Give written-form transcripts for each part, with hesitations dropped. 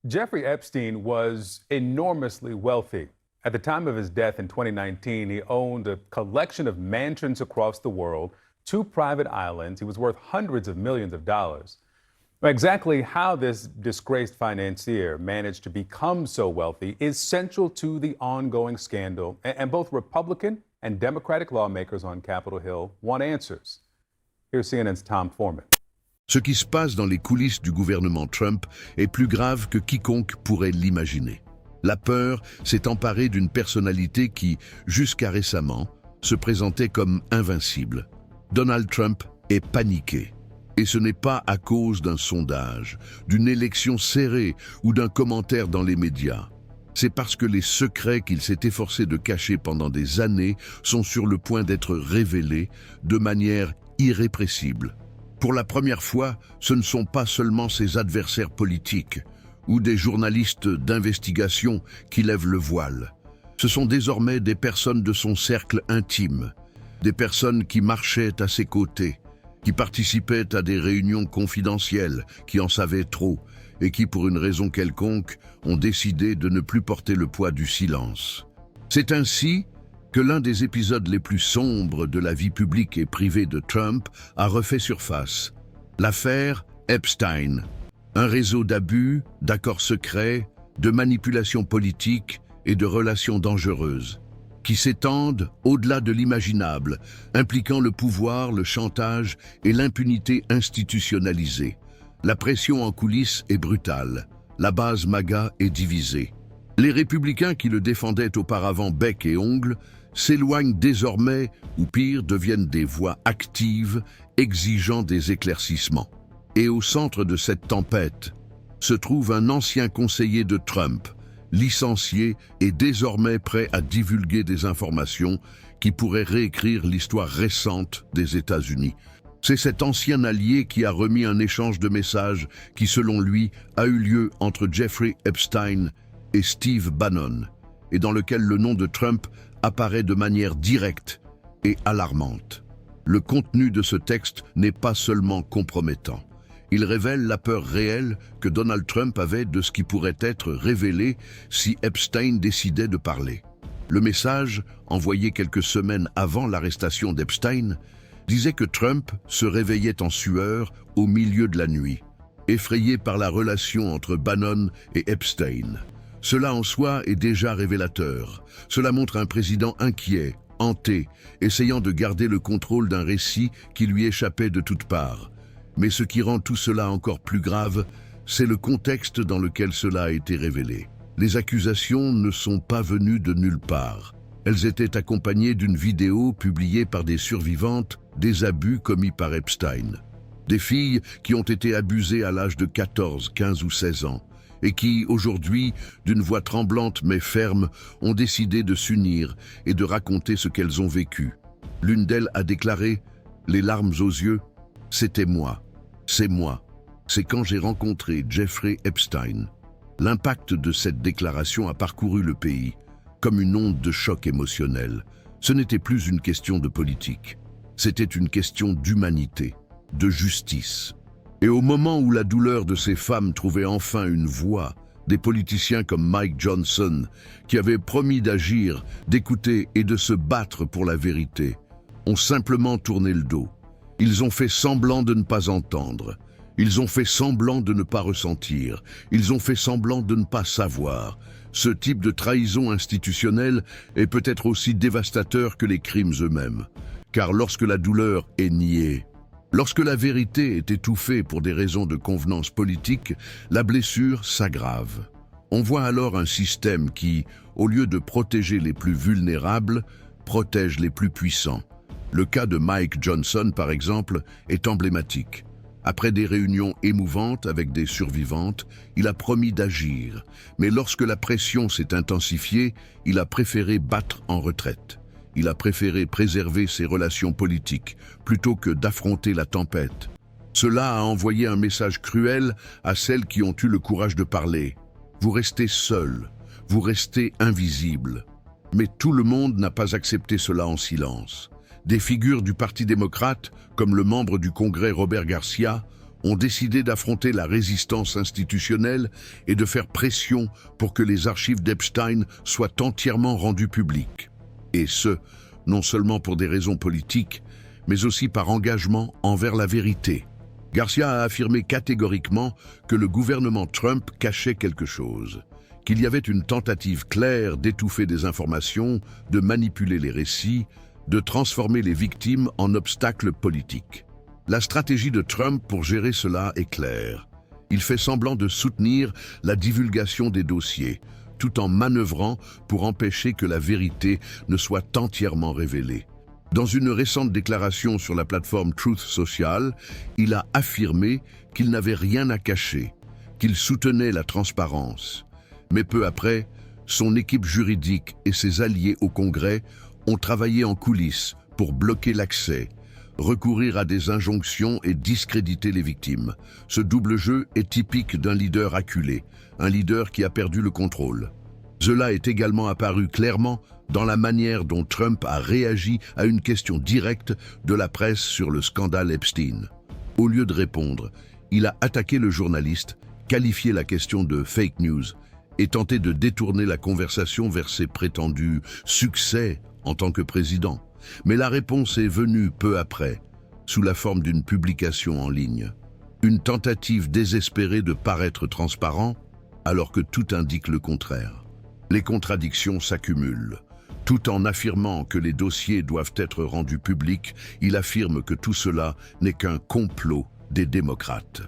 Jeffrey Epstein was enormously wealthy. At the time of his death in 2019, he owned a collection of mansions across the world, two private islands. He was worth hundreds of millions of dollars. Exactly how this disgraced financier managed to become so wealthy is central to the ongoing scandal, and both Republican and Democratic lawmakers on Capitol Hill want answers. Here's CNN's Tom Foreman. Ce qui se passe dans les coulisses du gouvernement Trump est plus grave que quiconque pourrait l'imaginer. La peur s'est emparée d'une personnalité qui, jusqu'à récemment, se présentait comme invincible. Donald Trump est paniqué. Et ce n'est pas à cause d'un sondage, d'une élection serrée ou d'un commentaire dans les médias. C'est parce que les secrets qu'il s'est efforcé de cacher pendant des années sont sur le point d'être révélés de manière irrépressible. Pour la première fois, ce ne sont pas seulement ses adversaires politiques ou des journalistes d'investigation qui lèvent le voile. Ce sont désormais des personnes de son cercle intime, des personnes qui marchaient à ses côtés, qui participaient à des réunions confidentielles, qui en savaient trop et qui, pour une raison quelconque, ont décidé de ne plus porter le poids du silence. C'est ainsi que l'un des épisodes les plus sombres de la vie publique et privée de Trump a refait surface. L'affaire Epstein, un réseau d'abus, d'accords secrets, de manipulations politiques et de relations dangereuses, qui s'étendent au-delà de l'imaginable, impliquant le pouvoir, le chantage et l'impunité institutionnalisée. La pression en coulisses est brutale, la base MAGA est divisée. Les républicains qui le défendaient auparavant bec et ongles s'éloignent désormais, ou pire, deviennent des voix actives, exigeant des éclaircissements. Et au centre de cette tempête se trouve un ancien conseiller de Trump, licencié et désormais prêt à divulguer des informations qui pourraient réécrire l'histoire récente des États-Unis. C'est cet ancien allié qui a remis un échange de messages qui, selon lui, a eu lieu entre Jeffrey Epstein et Steve Bannon, et dans lequel le nom de Trump apparaît de manière directe et alarmante. Le contenu de ce texte n'est pas seulement compromettant. Il révèle la peur réelle que Donald Trump avait de ce qui pourrait être révélé si Epstein décidait de parler. Le message, envoyé quelques semaines avant l'arrestation d'Epstein, disait que Trump se réveillait en sueur au milieu de la nuit, effrayé par la relation entre Bannon et Epstein. Cela en soi est déjà révélateur. Cela montre un président inquiet, hanté, essayant de garder le contrôle d'un récit qui lui échappait de toutes parts. Mais ce qui rend tout cela encore plus grave, c'est le contexte dans lequel cela a été révélé. Les accusations ne sont pas venues de nulle part. Elles étaient accompagnées d'une vidéo publiée par des survivantes des abus commis par Epstein. Des filles qui ont été abusées à l'âge de 14, 15 ou 16 ans et qui, aujourd'hui, d'une voix tremblante mais ferme, ont décidé de s'unir et de raconter ce qu'elles ont vécu. L'une d'elles a déclaré, les larmes aux yeux, « C'était moi. C'est moi. C'est quand j'ai rencontré Jeffrey Epstein. » L'impact de cette déclaration a parcouru le pays, comme une onde de choc émotionnel. Ce n'était plus une question de politique. C'était une question d'humanité, de justice. Et au moment où la douleur de ces femmes trouvait enfin une voix, des politiciens comme Mike Johnson, qui avaient promis d'agir, d'écouter et de se battre pour la vérité, ont simplement tourné le dos. Ils ont fait semblant de ne pas entendre. Ils ont fait semblant de ne pas ressentir. Ils ont fait semblant de ne pas savoir. Ce type de trahison institutionnelle est peut-être aussi dévastateur que les crimes eux-mêmes. Car lorsque la douleur est niée, lorsque la vérité est étouffée pour des raisons de convenance politique, la blessure s'aggrave. On voit alors un système qui, au lieu de protéger les plus vulnérables, protège les plus puissants. Le cas de Mike Johnson, par exemple, est emblématique. Après des réunions émouvantes avec des survivantes, il a promis d'agir. Mais lorsque la pression s'est intensifiée, il a préféré battre en retraite. Il a préféré préserver ses relations politiques plutôt que d'affronter la tempête. Cela a envoyé un message cruel à celles qui ont eu le courage de parler. Vous restez seuls, vous restez invisibles. Mais tout le monde n'a pas accepté cela en silence. Des figures du Parti démocrate, comme le membre du Congrès Robert Garcia, ont décidé d'affronter la résistance institutionnelle et de faire pression pour que les archives d'Epstein soient entièrement rendues publiques. Et ce, non seulement pour des raisons politiques, mais aussi par engagement envers la vérité. Garcia a affirmé catégoriquement que le gouvernement Trump cachait quelque chose, qu'il y avait une tentative claire d'étouffer des informations, de manipuler les récits, de transformer les victimes en obstacles politiques. La stratégie de Trump pour gérer cela est claire. Il fait semblant de soutenir la divulgation des dossiers, tout en manœuvrant pour empêcher que la vérité ne soit entièrement révélée. Dans une récente déclaration sur la plateforme Truth Social, il a affirmé qu'il n'avait rien à cacher, qu'il soutenait la transparence. Mais peu après, son équipe juridique et ses alliés au Congrès ont travaillé en coulisses pour bloquer l'accès, recourir à des injonctions et discréditer les victimes. Ce double jeu est typique d'un leader acculé, un leader qui a perdu le contrôle. Cela est également apparu clairement dans la manière dont Trump a réagi à une question directe de la presse sur le scandale Epstein. Au lieu de répondre, il a attaqué le journaliste, qualifié la question de fake news et tenté de détourner la conversation vers ses prétendus succès en tant que président. Mais la réponse est venue peu après, sous la forme d'une publication en ligne. Une tentative désespérée de paraître transparent, alors que tout indique le contraire. Les contradictions s'accumulent. Tout en affirmant que les dossiers doivent être rendus publics, il affirme que tout cela n'est qu'un complot des démocrates.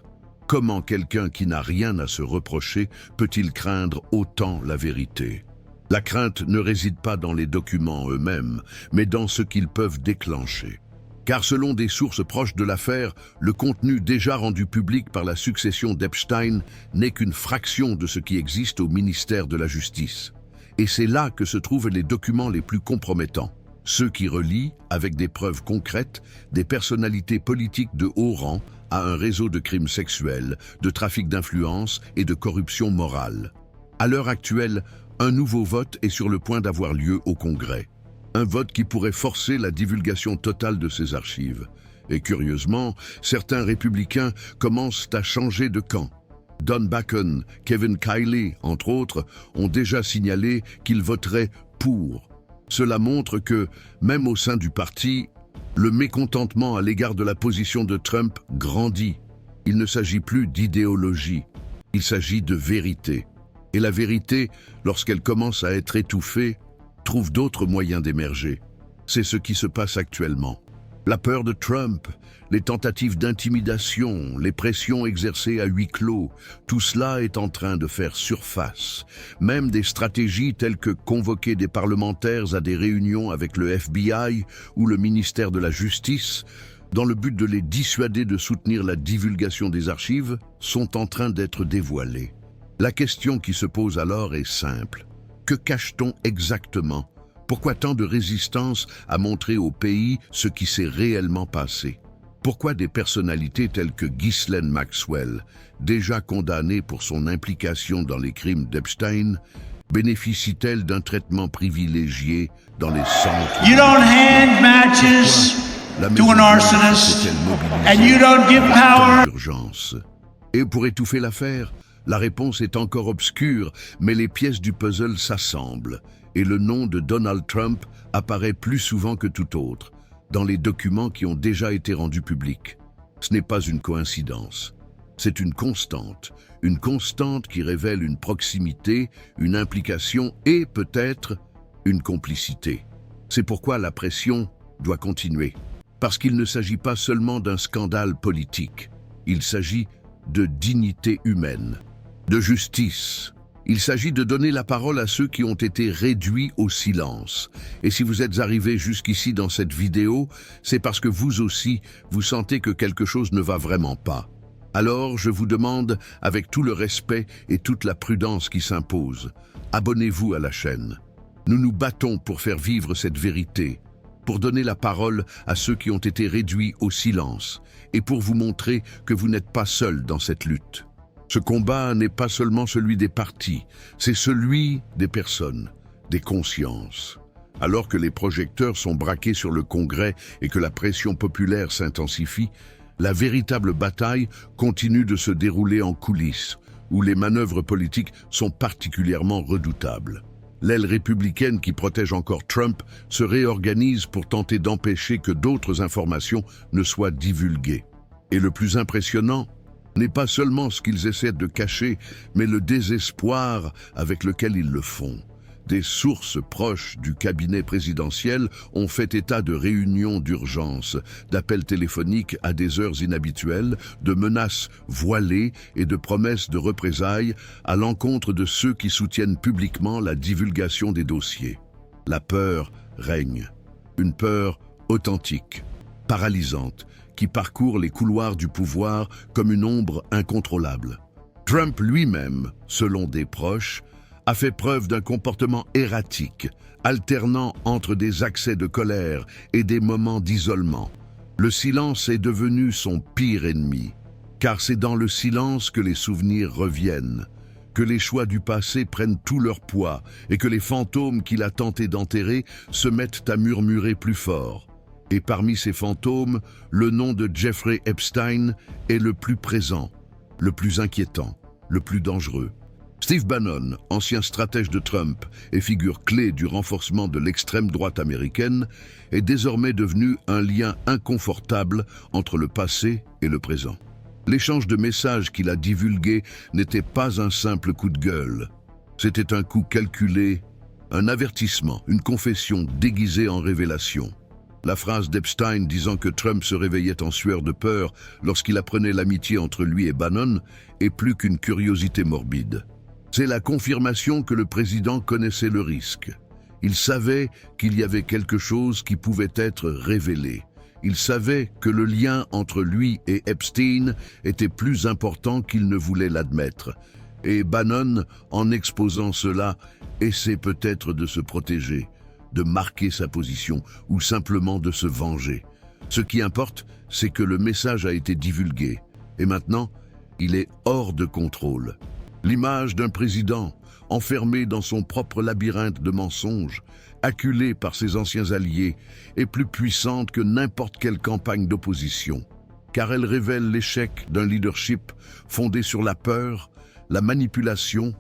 Comment quelqu'un qui n'a rien à se reprocher peut-il craindre autant la vérité ? La crainte ne réside pas dans les documents eux-mêmes, mais dans ce qu'ils peuvent déclencher. Car selon des sources proches de l'affaire, le contenu déjà rendu public par la succession d'Epstein n'est qu'une fraction de ce qui existe au ministère de la Justice. Et c'est là que se trouvent les documents les plus compromettants, ceux qui relient, avec des preuves concrètes, des personnalités politiques de haut rang à un réseau de crimes sexuels, de trafic d'influence et de corruption morale. À l'heure actuelle, un nouveau vote est sur le point d'avoir lieu au Congrès. Un vote qui pourrait forcer la divulgation totale de ces archives. Et curieusement, certains républicains commencent à changer de camp. Don Bacon, Kevin Kiley, entre autres, ont déjà signalé qu'ils voteraient pour. Cela montre que, même au sein du parti, le mécontentement à l'égard de la position de Trump grandit. Il ne s'agit plus d'idéologie, il s'agit de vérité. Et la vérité, lorsqu'elle commence à être étouffée, trouve d'autres moyens d'émerger. C'est ce qui se passe actuellement. La peur de Trump, les tentatives d'intimidation, les pressions exercées à huis clos, tout cela est en train de faire surface. Même des stratégies telles que convoquer des parlementaires à des réunions avec le FBI ou le ministère de la Justice, dans le but de les dissuader de soutenir la divulgation des archives, sont en train d'être dévoilées. La question qui se pose alors est simple. Que cache-t-on exactement ? Pourquoi tant de résistance à montrer au pays ce qui s'est réellement passé ? Pourquoi des personnalités telles que Ghislaine Maxwell, déjà condamnée pour son implication dans les crimes d'Epstein, bénéficient-elles d'un traitement privilégié dans les centres You don't hand matches to an arsonist, and you don't give power. d'urgence. Et pour étouffer l'affaire, la réponse est encore obscure, mais les pièces du puzzle s'assemblent, et le nom de Donald Trump apparaît plus souvent que tout autre, dans les documents qui ont déjà été rendus publics. Ce n'est pas une coïncidence. C'est une constante qui révèle une proximité, une implication et peut-être une complicité. C'est pourquoi la pression doit continuer. Parce qu'il ne s'agit pas seulement d'un scandale politique, il s'agit de dignité humaine, de justice. Il s'agit de donner la parole à ceux qui ont été réduits au silence. Et si vous êtes arrivé jusqu'ici dans cette vidéo, c'est parce que vous aussi, vous sentez que quelque chose ne va vraiment pas. Alors, je vous demande, avec tout le respect et toute la prudence qui s'impose, abonnez-vous à la chaîne. Nous nous battons pour faire vivre cette vérité, pour donner la parole à ceux qui ont été réduits au silence et pour vous montrer que vous n'êtes pas seul dans cette lutte. Ce combat n'est pas seulement celui des partis, c'est celui des personnes, des consciences. Alors que les projecteurs sont braqués sur le Congrès et que la pression populaire s'intensifie, La véritable bataille continue de se dérouler en coulisses, où les manœuvres politiques sont particulièrement redoutables. L'aile républicaine qui protège encore Trump se réorganise pour tenter d'empêcher que d'autres informations ne soient divulguées. Et le plus impressionnant n'est pas seulement ce qu'ils essaient de cacher, mais le désespoir avec lequel ils le font. Des sources proches du cabinet présidentiel ont fait état de réunions d'urgence, d'appels téléphoniques à des heures inhabituelles, de menaces voilées et de promesses de représailles à l'encontre de ceux qui soutiennent publiquement la divulgation des dossiers. La peur règne, une peur authentique, paralysante, qui parcourt les couloirs du pouvoir comme une ombre incontrôlable. Trump lui-même, selon des proches, a fait preuve d'un comportement erratique, alternant entre des accès de colère et des moments d'isolement. Le silence est devenu son pire ennemi, car c'est dans le silence que les souvenirs reviennent, que les choix du passé prennent tout leur poids et que les fantômes qu'il a tenté d'enterrer se mettent à murmurer plus fort. Et parmi ces fantômes, le nom de Jeffrey Epstein est le plus présent, le plus inquiétant, le plus dangereux. Steve Bannon, ancien stratège de Trump et figure clé du renforcement de l'extrême droite américaine, est désormais devenu un lien inconfortable entre le passé et le présent. L'échange de messages qu'il a divulgué n'était pas un simple coup de gueule. C'était un coup calculé, un avertissement, une confession déguisée en révélation. La phrase d'Epstein disant que Trump se réveillait en sueur de peur lorsqu'il apprenait l'amitié entre lui et Bannon est plus qu'une curiosité morbide. C'est la confirmation que le président connaissait le risque. Il savait qu'il y avait quelque chose qui pouvait être révélé. Il savait que le lien entre lui et Epstein était plus important qu'il ne voulait l'admettre. Et Bannon, en exposant cela, essaie peut-être de se protéger, de marquer sa position ou simplement de se venger. Ce qui importe, c'est que le message a été divulgué. Et maintenant, il est hors de contrôle. L'image d'un président enfermé dans son propre labyrinthe de mensonges, acculé par ses anciens alliés, est plus puissante que n'importe quelle campagne d'opposition, car elle révèle l'échec d'un leadership fondé sur la peur, la manipulation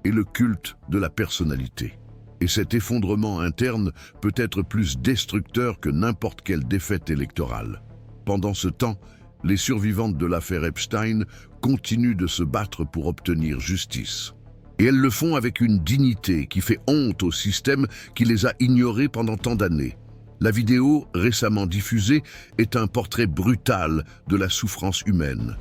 et le culte de la personnalité. Et cet effondrement interne peut être plus destructeur que n'importe quelle défaite électorale. Pendant ce temps, les survivantes de l'affaire Epstein continuent de se battre pour obtenir justice. Et elles le font avec une dignité qui fait honte au système qui les a ignorées pendant tant d'années. La vidéo, récemment diffusée, est un portrait brutal de la souffrance humaine.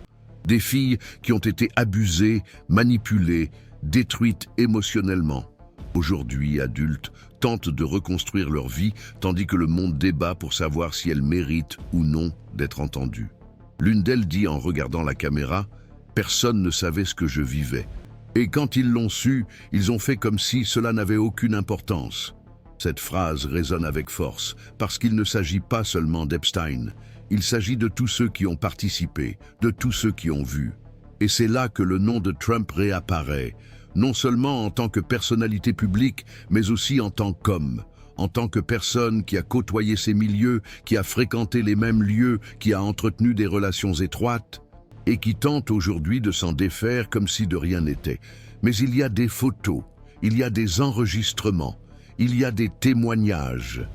Des filles qui ont été abusées, manipulées, détruites émotionnellement. Aujourd'hui, adultes, tentent de reconstruire leur vie, tandis que le monde débat pour savoir si elles méritent ou non d'être entendues. L'une d'elles dit en regardant la caméra « Personne ne savait ce que je vivais. Et quand ils l'ont su, ils ont fait comme si cela n'avait aucune importance. » Cette phrase résonne avec force, parce qu'il ne s'agit pas seulement d'Epstein. Il s'agit de tous ceux qui ont participé, de tous ceux qui ont vu. Et c'est là que le nom de Trump réapparaît, non seulement en tant que personnalité publique, mais aussi en tant qu'homme. En tant que personne qui a côtoyé ces milieux, qui a fréquenté les mêmes lieux, qui a entretenu des relations étroites, et qui tente aujourd'hui de s'en défaire comme si de rien n'était. Mais il y a des photos, il y a des enregistrements, il y a des témoignages,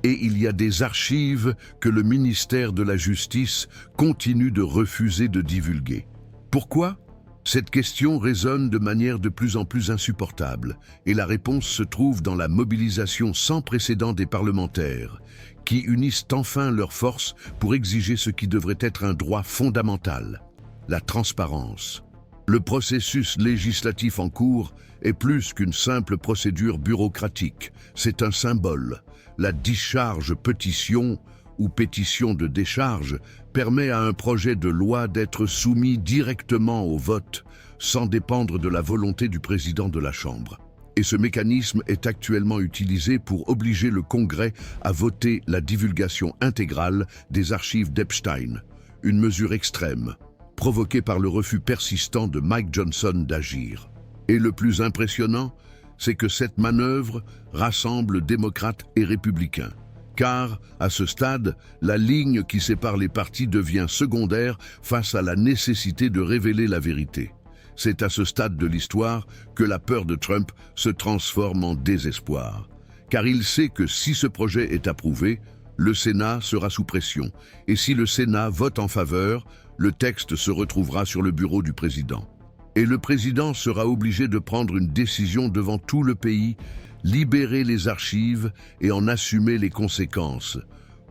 et il y a des archives que le ministère de la Justice continue de refuser de divulguer. Pourquoi ? Cette question résonne de manière de plus en plus insupportable, et la réponse se trouve dans la mobilisation sans précédent des parlementaires, qui unissent enfin leurs forces pour exiger ce qui devrait être un droit fondamental, la transparence. Le processus législatif en cours est plus qu'une simple procédure bureaucratique, c'est un symbole. La discharge pétition ou pétition de décharge permet à un projet de loi d'être soumis directement au vote, sans dépendre de la volonté du président de la Chambre. Et ce mécanisme est actuellement utilisé pour obliger le Congrès à voter la divulgation intégrale des archives d'Epstein, une mesure extrême, provoquée par le refus persistant de Mike Johnson d'agir. Et le plus impressionnant, c'est que cette manœuvre rassemble démocrates et républicains. Car, à ce stade, la ligne qui sépare les partis devient secondaire face à la nécessité de révéler la vérité. C'est à ce stade de l'histoire que la peur de Trump se transforme en désespoir. Car il sait que si ce projet est approuvé, le Sénat sera sous pression. Et si le Sénat vote en faveur, le texte se retrouvera sur le bureau du président. Et le président sera obligé de prendre une décision devant tout le pays, libérer les archives et en assumer les conséquences,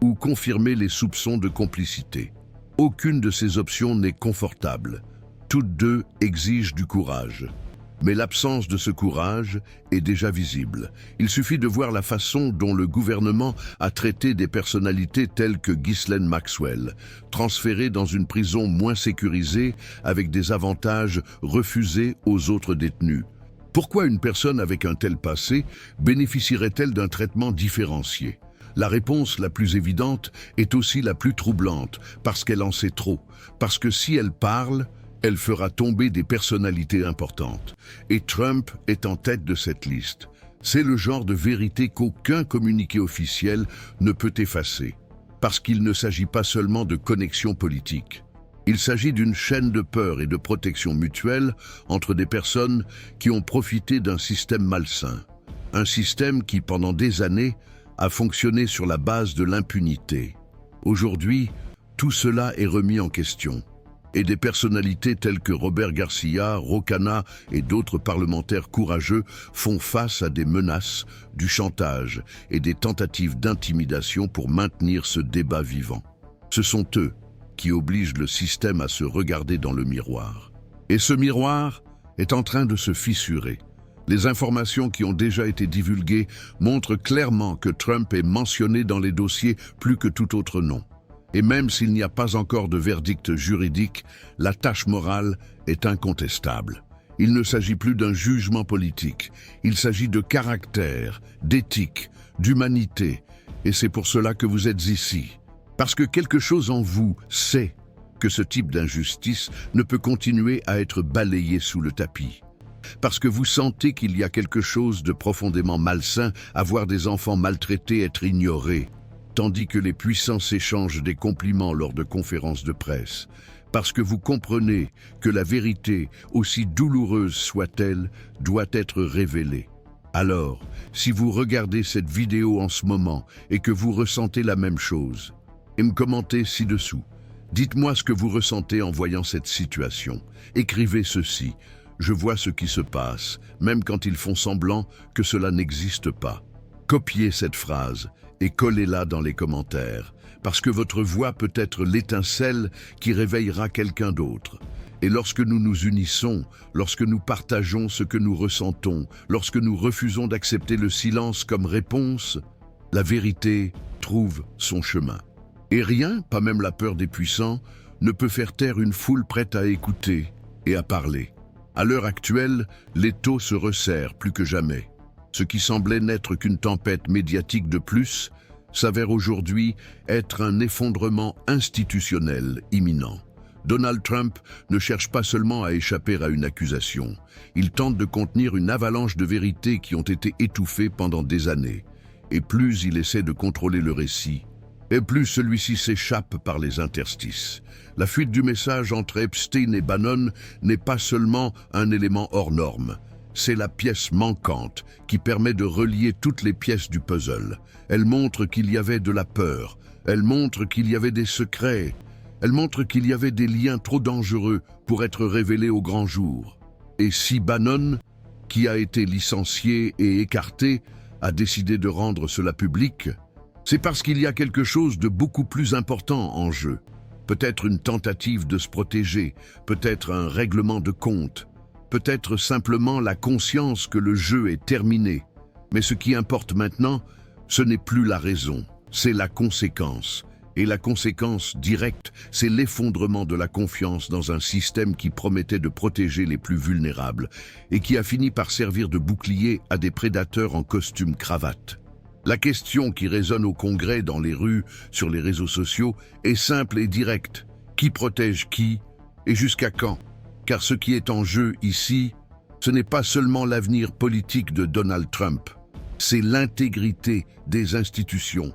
ou confirmer les soupçons de complicité. Aucune de ces options n'est confortable. Toutes deux exigent du courage. Mais l'absence de ce courage est déjà visible. Il suffit de voir la façon dont le gouvernement a traité des personnalités telles que Ghislaine Maxwell, transférées dans une prison moins sécurisée avec des avantages refusés aux autres détenus. Pourquoi une personne avec un tel passé bénéficierait-elle d'un traitement différencié? La réponse la plus évidente est aussi la plus troublante, parce qu'elle en sait trop, parce que si elle parle, elle fera tomber des personnalités importantes. Et Trump est en tête de cette liste. C'est le genre de vérité qu'aucun communiqué officiel ne peut effacer. Parce qu'il ne s'agit pas seulement de connexions politiques. Il s'agit d'une chaîne de peur et de protection mutuelle entre des personnes qui ont profité d'un système malsain. Un système qui, pendant des années, a fonctionné sur la base de l'impunité. Aujourd'hui, tout cela est remis en question. Et des personnalités telles que Robert Garcia, Ro Khanna et d'autres parlementaires courageux font face à des menaces, du chantage et des tentatives d'intimidation pour maintenir ce débat vivant. Ce sont eux qui obligent le système à se regarder dans le miroir. Et ce miroir est en train de se fissurer. Les informations qui ont déjà été divulguées montrent clairement que Trump est mentionné dans les dossiers plus que tout autre nom. Et même s'il n'y a pas encore de verdict juridique, la tâche morale est incontestable. Il ne s'agit plus d'un jugement politique, il s'agit de caractère, d'éthique, d'humanité. Et c'est pour cela que vous êtes ici. Parce que quelque chose en vous sait que ce type d'injustice ne peut continuer à être balayé sous le tapis. Parce que vous sentez qu'il y a quelque chose de profondément malsain à voir des enfants maltraités être ignorés, tandis que les puissants s'échangent des compliments lors de conférences de presse, parce que vous comprenez que la vérité, aussi douloureuse soit-elle, doit être révélée. Alors, si vous regardez cette vidéo en ce moment et que vous ressentez la même chose, et me commentez ci-dessous, dites-moi ce que vous ressentez en voyant cette situation. Écrivez ceci: je vois ce qui se passe, même quand ils font semblant que cela n'existe pas. Copiez cette phrase et collez-la dans les commentaires, parce que votre voix peut être l'étincelle qui réveillera quelqu'un d'autre. Et lorsque nous nous unissons, lorsque nous partageons ce que nous ressentons, lorsque nous refusons d'accepter le silence comme réponse, la vérité trouve son chemin. Et rien, pas même la peur des puissants, ne peut faire taire une foule prête à écouter et à parler. À l'heure actuelle, l'étau se resserre plus que jamais. Ce qui semblait n'être qu'une tempête médiatique de plus s'avère aujourd'hui être un effondrement institutionnel imminent. Donald Trump ne cherche pas seulement à échapper à une accusation. Il tente de contenir une avalanche de vérités qui ont été étouffées pendant des années. Et plus il essaie de contrôler le récit, et plus celui-ci s'échappe par les interstices. La fuite du message entre Epstein et Bannon n'est pas seulement un élément hors norme. C'est la pièce manquante qui permet de relier toutes les pièces du puzzle. Elle montre qu'il y avait de la peur. Elle montre qu'il y avait des secrets. Elle montre qu'il y avait des liens trop dangereux pour être révélés au grand jour. Et si Bannon, qui a été licencié et écarté, a décidé de rendre cela public, c'est parce qu'il y a quelque chose de beaucoup plus important en jeu. Peut-être une tentative de se protéger, peut-être un règlement de compte, peut-être simplement la conscience que le jeu est terminé. Mais ce qui importe maintenant, ce n'est plus la raison, c'est la conséquence. Et la conséquence directe, c'est l'effondrement de la confiance dans un système qui promettait de protéger les plus vulnérables et qui a fini par servir de bouclier à des prédateurs en costume cravate. La question qui résonne au Congrès, dans les rues, sur les réseaux sociaux, est simple et directe. Qui protège qui et jusqu'à quand? Car ce qui est en jeu ici, ce n'est pas seulement l'avenir politique de Donald Trump, c'est l'intégrité des institutions,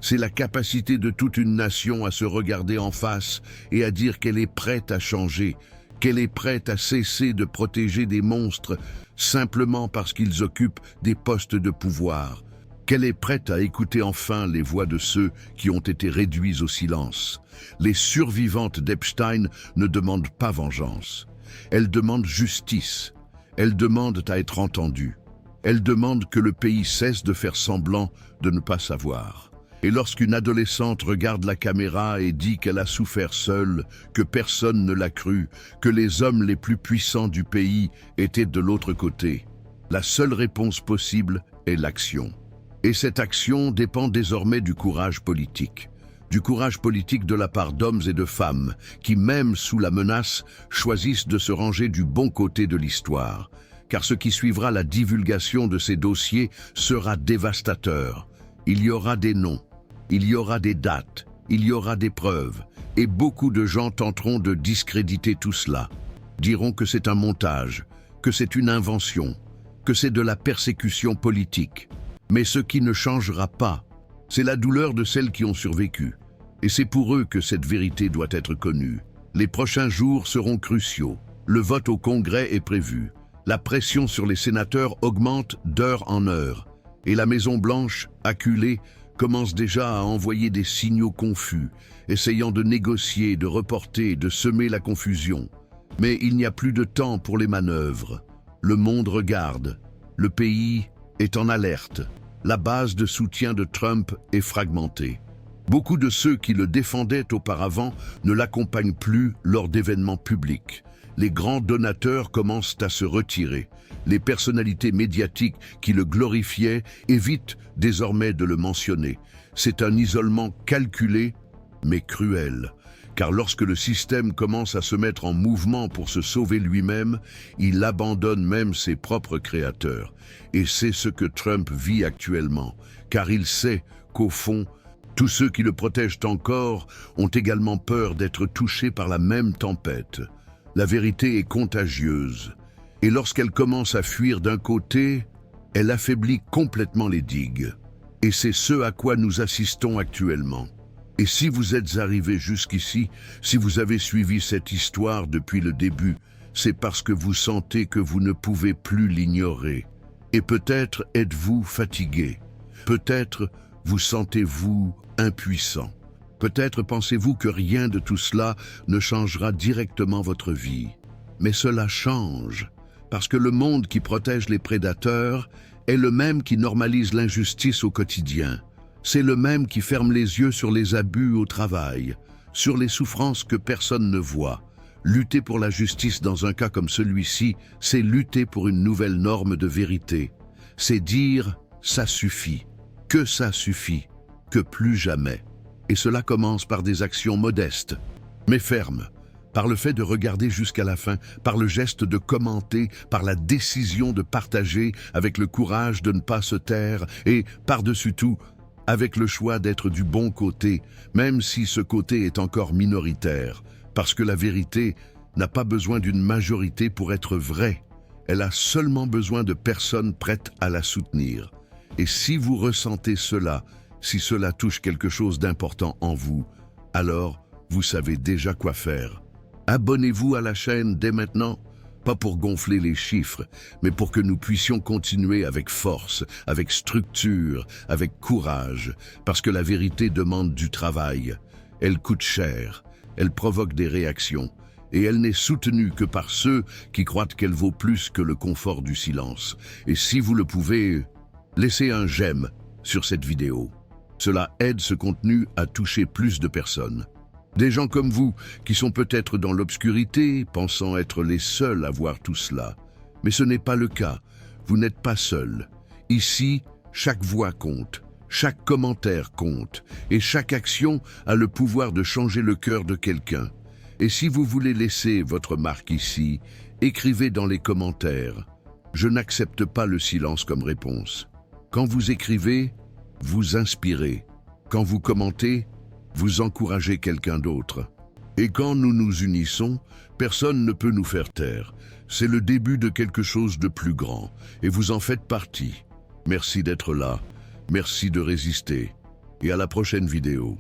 C'est la capacité de toute une nation à se regarder en face et à dire qu'elle est prête à changer, qu'elle est prête à cesser de protéger des monstres simplement parce qu'ils occupent des postes de pouvoir, qu'elle est prête à écouter enfin les voix de ceux qui ont été réduits au silence. Les survivantes d'Epstein ne demandent pas vengeance. Elles demandent justice. Elles demandent à être entendues. Elles demandent que le pays cesse de faire semblant de ne pas savoir. Et lorsqu'une adolescente regarde la caméra et dit qu'elle a souffert seule, que personne ne l'a cru, que les hommes les plus puissants du pays étaient de l'autre côté, la seule réponse possible est l'action. Et cette action dépend désormais du courage politique. Du courage politique de la part d'hommes et de femmes qui, même sous la menace, choisissent de se ranger du bon côté de l'histoire. Car ce qui suivra la divulgation de ces dossiers sera dévastateur. Il y aura des noms, il y aura des dates, il y aura des preuves, et beaucoup de gens tenteront de discréditer tout cela. Diront que c'est un montage, que c'est une invention, que c'est de la persécution politique. Mais ce qui ne changera pas, c'est la douleur de celles qui ont survécu. Et c'est pour eux que cette vérité doit être connue. Les prochains jours seront cruciaux. Le vote au Congrès est prévu. La pression sur les sénateurs augmente d'heure en heure. Et la Maison-Blanche, acculée, commence déjà à envoyer des signaux confus, essayant de négocier, de reporter, de semer la confusion. Mais il n'y a plus de temps pour les manœuvres. Le monde regarde. Le pays est en alerte. La base de soutien de Trump est fragmentée. Beaucoup de ceux qui le défendaient auparavant ne l'accompagnent plus lors d'événements publics. Les grands donateurs commencent à se retirer. Les personnalités médiatiques qui le glorifiaient évitent désormais de le mentionner. C'est un isolement calculé, mais cruel. Car lorsque le système commence à se mettre en mouvement pour se sauver lui-même, il abandonne même ses propres créateurs. Et c'est ce que Trump vit actuellement, car il sait qu'au fond, tous ceux qui le protègent encore ont également peur d'être touchés par la même tempête. La vérité est contagieuse, et lorsqu'elle commence à fuir d'un côté, elle affaiblit complètement les digues. Et c'est ce à quoi nous assistons actuellement. Et si vous êtes arrivé jusqu'ici, si vous avez suivi cette histoire depuis le début, c'est parce que vous sentez que vous ne pouvez plus l'ignorer. Et peut-être êtes-vous fatigué. Peut-être vous sentez-vous impuissant. Peut-être pensez-vous que rien de tout cela ne changera directement votre vie. Mais cela change, parce que le monde qui protège les prédateurs est le même qui normalise l'injustice au quotidien. C'est le même qui ferme les yeux sur les abus au travail, sur les souffrances que personne ne voit. Lutter pour la justice dans un cas comme celui-ci, c'est lutter pour une nouvelle norme de vérité. C'est dire « ça suffit », que ça suffit, que plus jamais. Et cela commence par des actions modestes, mais fermes, par le fait de regarder jusqu'à la fin, par le geste de commenter, par la décision de partager, avec le courage de ne pas se taire et, par-dessus tout, avec le choix d'être du bon côté, même si ce côté est encore minoritaire, parce que la vérité n'a pas besoin d'une majorité pour être vraie. Elle a seulement besoin de personnes prêtes à la soutenir. Et si vous ressentez cela, si cela touche quelque chose d'important en vous, alors vous savez déjà quoi faire. Abonnez-vous à la chaîne dès maintenant, pas pour gonfler les chiffres, mais pour que nous puissions continuer avec force, avec structure, avec courage, parce que la vérité demande du travail. Elle coûte cher, elle provoque des réactions, et elle n'est soutenue que par ceux qui croient qu'elle vaut plus que le confort du silence. Et si vous le pouvez, laissez un j'aime sur cette vidéo. Cela aide ce contenu à toucher plus de personnes. Des gens comme vous, qui sont peut-être dans l'obscurité, pensant être les seuls à voir tout cela. Mais ce n'est pas le cas. Vous n'êtes pas seuls. Ici, chaque voix compte, chaque commentaire compte, et chaque action a le pouvoir de changer le cœur de quelqu'un. Et si vous voulez laisser votre marque ici, écrivez dans les commentaires. Je n'accepte pas le silence comme réponse. Quand vous écrivez, vous inspirez. Quand vous commentez, vous encouragez quelqu'un d'autre. Et quand nous nous unissons, personne ne peut nous faire taire. C'est le début de quelque chose de plus grand, et vous en faites partie. Merci d'être là, merci de résister. et à la prochaine vidéo.